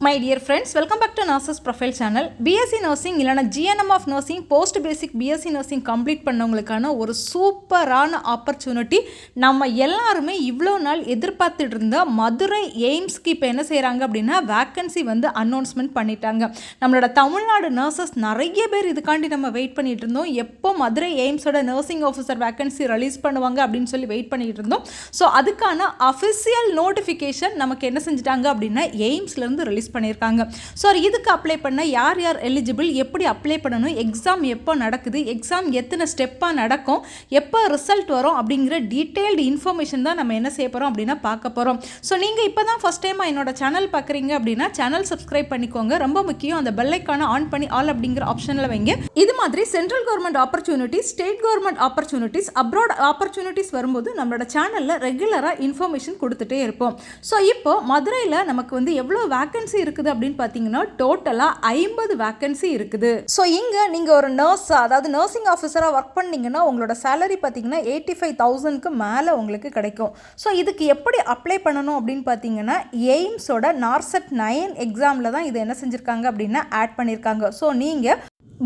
My dear friends, welcome back to Nurses Profile Channel. BSc Nursing இல்லனா GNM of Nursing Post Basic BSc Nursing complete பண்ணவங்களுக்கான ஒரு சூப்பரான opportunity. நம்ம எல்லாருமே இவ்வளோ நாள் எதிர்பார்த்துட்டு இருந்த மதுரை எய்ம்ஸ்க்கு இப்போ என்ன செய்கிறாங்க அப்படின்னா வேக்கன்சி வந்து அனௌன்ஸ்மெண்ட் பண்ணிட்டாங்க. நம்மளோட தமிழ்நாடு நர்சஸ் நிறைய பேர் இதுக்காண்டி நம்ம வெயிட் பண்ணிட்டு இருந்தோம். எப்போ மதுரை எய்ம்ஸோட நர்சிங் ஆஃபீஸர் வேக்கன்சி ரிலீஸ் பண்ணுவாங்க அப்படின்னு சொல்லி வெயிட் பண்ணிட்டு இருந்தோம். ஸோ அதுக்கான அஃபிஷியல் நோட்டிஃபிகேஷன் நமக்கு என்ன செஞ்சிட்டாங்க அப்படின்னா எய்ம்ஸ்லேருந்து ரிலீஸ் பண்ணியிருக்காங்க. ஸோ இதுக்கு அப்ளை பண்ண யார் யார் எலிஜிபிள், எப்படி அப்ளை பண்ணணும், எக்ஸாம் எப்போ நடக்குது, எக்ஸாம் எத்தனை ஸ்டெப்பாக நடக்கும், எப்போ ரிசல்ட் வரும் அப்படிங்கிற டீட்டெயில்டு இன்ஃபர்மேஷன் தான் நம்ம என்ன செய்ய போகிறோம் அப்படின்னா பார்க்க போகிறோம். ஸோ நீங்கள் இப்போ தான் ஃபஸ்ட் டைமாக என்னோட சேனல் பார்க்குறீங்க அப்படின்னா சேனல் சப்ஸ்கிரைப் பண்ணிக்கோங்க. ரொம்ப முக்கியம், அந்த பெல் ஐக்கானை ஆன் பண்ணி ஆல் அப்படிங்கிற ஆப்ஷனில் வைங்க. இது மாதிரி central government opportunities, state government opportunities, abroad opportunities வரும்போது நம்மளோட சேனலில் ரெகுலராக இன்ஃபர்மேஷன் கொடுத்துட்டே இருப்போம். ஸோ இப்போ மதுரையில் நமக்கு வந்து எவ்வளோ வேக்கன்சி இருக்குது அப்படின்னு பார்த்தீங்கன்னா டோட்டலாக 50 வேக்கன்சி இருக்குது. ஸோ இங்கே நீங்கள் ஒரு நர்ஸாக, அதாவது நர்சிங் ஆஃபீஸராக ஒர்க் பண்ணீங்கன்னா உங்களோட சேலரி பார்த்தீங்கன்னா 85,000க்கு மேலே உங்களுக்கு கிடைக்கும். ஸோ இதுக்கு எப்படி அப்ளை பண்ணணும் அப்படின்னு பார்த்தீங்கன்னா எய்ம்ஸோட நார்செட் 9 எக்ஸாமில் தான் இது என்ன செஞ்சுருக்காங்க அப்படின்னா ஆட் பண்ணியிருக்காங்க. ஸோ நீங்கள்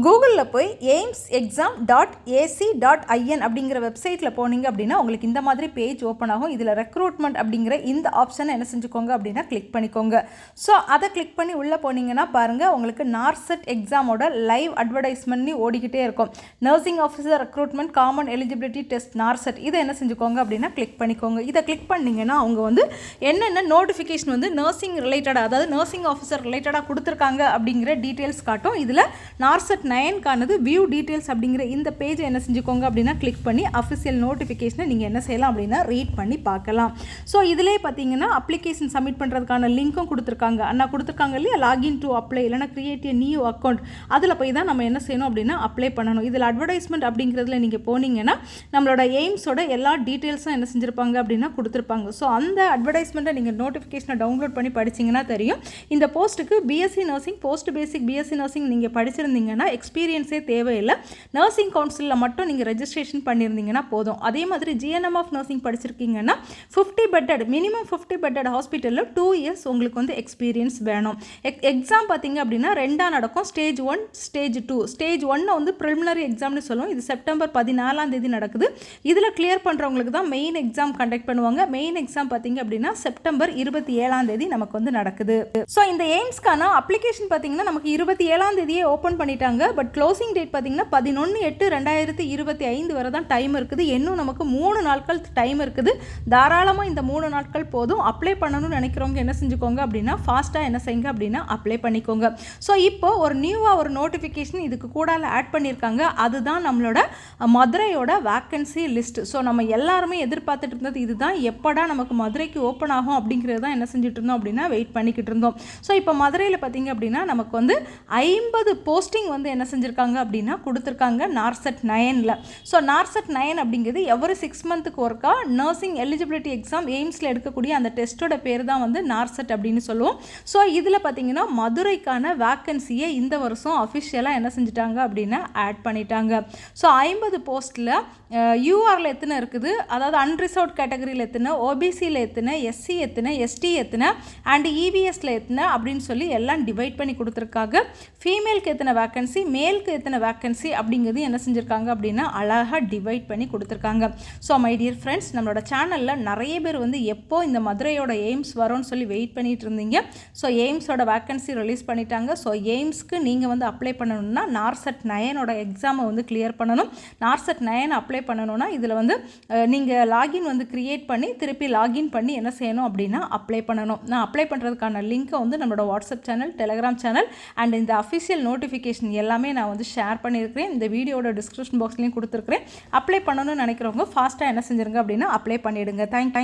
கூகுளில் போய் aimsexam.ac.in அப்படிங்கிற வெப்சைட்டில் போனீங்க அப்படின்னா உங்களுக்கு இந்த மாதிரி பேஜ் ஓப்பன் ஆகும். இதில் ரெக்ரூட்மெண்ட் அப்படிங்கிற இந்த ஆப்ஷனை என்ன செஞ்சுக்கோங்க அப்படின்னா கிளிக் பண்ணிக்கோங்க. ஸோ அதை கிளிக் பண்ணி உள்ளே போனீங்கன்னா பாருங்கள், உங்களுக்கு நார்செட் எக்ஸாமோட லைவ் அட்வர்டைஸ்மெண்ட் ஓடிக்கிட்டே இருக்கும். Nursing officer recruitment common eligibility test NORCET, இதை என்ன செஞ்சுக்கோங்க அப்படின்னா கிளிக் பண்ணிக்கோங்க. இதை கிளிக் பண்ணிங்கன்னா அவங்க வந்து என்னென்ன நோட்டிஃபிகேஷன் வந்து நர்சிங் ரிலேட்டடாக, அதாவது நர்சிங் ஆஃபீஸர் ரிலேட்டடாக கொடுத்துருக்காங்க அப்படிங்கிற டீட்டெயில்ஸ் காட்டும். இதில் நார்செட் 9க்கானது வியூ டீட்டெயில்ஸ் அப்படிங்கிற இந்த பேஜை என்ன செஞ்சுக்கோங்க அப்படின்னா கிளிக் பண்ணி அஃபிஷியல் நோட்டிஃபிகேஷனை நீங்கள் என்ன செய்யலாம் அப்படின்னா ரீட் பண்ணி பார்க்கலாம். ஸோ இதிலே பார்த்தீங்கன்னா அப்ளிகேஷன் சப்மிட் பண்ணுறதுக்கான லிங்க்கும் கொடுத்துருக்காங்க. அண்ணா கொடுத்துருக்காங்க இல்லையா, லாகின் டு அப்ளை இல்லைனா கிரியேட் எ நியூ அக்கௌண்ட், அதில் போய் தான் நம்ம என்ன செய்யணும் அப்படின்னா அப்ளை பண்ணணும். இதில் அட்வர்டைஸ்மெண்ட் அப்படிங்கிறதுல நீங்கள் போனீங்கன்னா நம்மளோட எய்ம்ஸோட எல்லா டீட்டெயில்ஸும் என்ன செஞ்சுருப்பாங்க அப்படின்னா கொடுத்துருப்பாங்க. ஸோ அந்த அட்வர்டைஸ்மெண்ட்டை நீங்கள் நோட்டிஃபிகேஷனை டவுன்லோட் பண்ணி படிச்சிங்கன்னா தெரியும். இந்த போஸ்ட்டுக்கு பிஎஸ்சி நர்சிங், போஸ்ட் பேசிக் பிஎஸ்சி நர்சிங் நீங்கள் படிச்சிருந்தீங்கன்னா எக்ஸ்பீரியன்ஸே தேவையில்லை. நர்சிங் கவுன்சிலில் மட்டும் நீங்கள் ரெஜிஸ்ட்ரேஷன் பண்ணியிருந்தீங்கன்னா போதும். அதே மாதிரி ஜிஎன்எம் ஆஃப் நர்சிங் படிச்சிருக்கீங்கன்னா 50 பெட்டட், மினிமம் 50 பெட்டட் ஹாஸ்பிட்டலில் 2 இயர்ஸ் உங்களுக்கு வந்து எக்ஸ்பீரியன்ஸ் வேணும். எக்ஸாம் பார்த்தீங்க அப்படின்னா 2ஆக நடக்கும், ஸ்டேஜ் 1 ஸ்டேஜ் 2. ஸ்டேஜ் 1 வந்து ப்ரிலிமினரி எக்ஸாம்னு சொல்லுவோம். இது செப்டம்பர் 14 நடக்குது. இதில் கிளியர் பண்ணுறவங்களுக்கு தான் மெயின் எக்ஸாம் கண்டக்ட் பண்ணுவாங்க. மெயின் எக்ஸாம் பார்த்தீங்க அப்படின்னா செப்டம்பர் 27 நமக்கு வந்து நடக்குது. ஸோ இந்த எய்ம்ஸ்க்கான அப்ளிகேஷன் பார்த்தீங்கன்னா நமக்கு 27 ஓப்பன் பண்ணிட்டாங்க. பட் க்ளோசிங் டேட் பார்த்தீங்கன்னா 11/8/2025 வரை தான் டைம் இருக்குது. இன்னும் நமக்கு 3 நாட்கள் டைம் இருக்குது. தாராளமாக இந்த 3 நாட்கள் போதும். அப்ளை பண்ணணும்னு நினைக்கிறவங்க என்ன செஞ்சுக்கோங்க அப்படின்னா ஃபாஸ்ட்டாக என்ன செய்யுங்க அப்படின்னா அப்ளை பண்ணிக்கோங்க. ஸோ இப்போ ஒரு நியூவாக ஒரு நோட்டிஃபிகேஷன் இதுக்கு கூட ஆட் பண்ணியிருக்காங்க. அதுதான் நம்மளோட மதுரையோட வேக்கன்சி லிஸ்ட். ஸோ நம்ம எல்லாருமே எதிர்பார்த்துட்டு இருந்தது இதுதான். எப்படா நமக்கு மதுரைக்கு ஓப்பன் ஆகும் அப்படிங்கிறது தான் என்ன செஞ்சுட்டு இருந்தோம் அப்படின்னா வெயிட் பண்ணிக்கிட்டு இருந்தோம். ஸோ இப்போ மதுரையில் பார்த்தீங்க அப்படின்னா நமக்கு வந்து 50 போஸ்டிங் வந்து என்ன செஞ்சுருக்காங்க அப்படின்னா கொடுத்துருக்காங்க நார்செட் 9ல். ஸோ நார்செட் 9 அப்படிங்கிறது எவரி 6 மந்த்துக்கு ஒருக்கா நர்சிங் எலிஜிபிலிட்டி எக்ஸாம் எய்ம்ஸில் எடுக்கக்கூடிய அந்த டெஸ்ட்டோட பேர் தான் வந்து நார்செட் அப்படின்னு சொல்லுவோம். ஸோ இதில் பார்த்தீங்கன்னா மதுரைக்கான வேக்கன்சியை இந்த வருஷம் அஃபிஷியலாக என்ன செஞ்சுட்டாங்க அப்படின்னா ஆட் பண்ணிட்டாங்க. ஸோ 50 போஸ்ட்டில் யூஆரில் எத்தனை இருக்குது, அதாவது அன்ரிசர்வ்ட் கேட்டகரியில் எத்தனை, ஓபிசியில் எத்தனை, எஸ்சி எத்தனை, எஸ்டி எத்தனை, அண்ட் இவிஎஸில் எத்தனை அப்படின்னு சொல்லி எல்லாம் டிவைட் பண்ணி கொடுத்துருக்காங்க. ஃபீமேலுக்கு எத்தனை வேக்கன்சி, மேலுக்கு எத்தனை வேக்கன்சி அப்படிங்கிறது என்ன செஞ்சுருக்காங்க அப்படின்னா அழகாக டிவைட் பண்ணி கொடுத்துருக்காங்க. ஸோ மை டியர் ஃப்ரெண்ட்ஸ், நம்மளோட சேனலில் நிறைய பேர் வந்து எப்போ இந்த மதுரையோட எய்ம்ஸ் வரும்னு சொல்லி வெயிட் பண்ணிட்டு இருந்தீங்க. ஸோ எய்ம்ஸோட வேக்கன்சி ரிலீஸ் பண்ணிட்டாங்க. ஸோ எய்ம்ஸ்க்கு நீங்கள் வந்து அப்ளை பண்ணணும்னா நார்செட் 9ஓட எக்ஸாமை வந்து கிளியர் பண்ணணும். நார்செட் 9 அப்ளை பண்ணணும்னா இதில் வந்து நீங்கள் லாகின் வந்து கிரியேட் பண்ணி திருப்பி லாகின் பண்ணி என்ன செய்யணும் அப்படின்னா அப்ளை பண்ணணும். நான் அப்ளை பண்ணுறதுக்கான லிங்க்கை வந்து நம்மளோட WhatsApp channel, Telegram channel and இந்த அஃபிஷியல் நோட்டிஃபிகேஷன் எல்லாமே நான் வந்து ஷேர் பண்ணியிருக்கிறேன். இந்த வீடியோட டிஸ்கிரிப்ஷன் பாக்ஸ்லையும் கொடுத்துருக்கிறேன். அப்ளை பண்ணணும்னு நினைக்கிறவங்க ஃபாஸ்ட்டாக என்ன செஞ்சுருங்க அப்படின்னா அப்ளை பண்ணிவிடுங்க. தேங்க்யூ.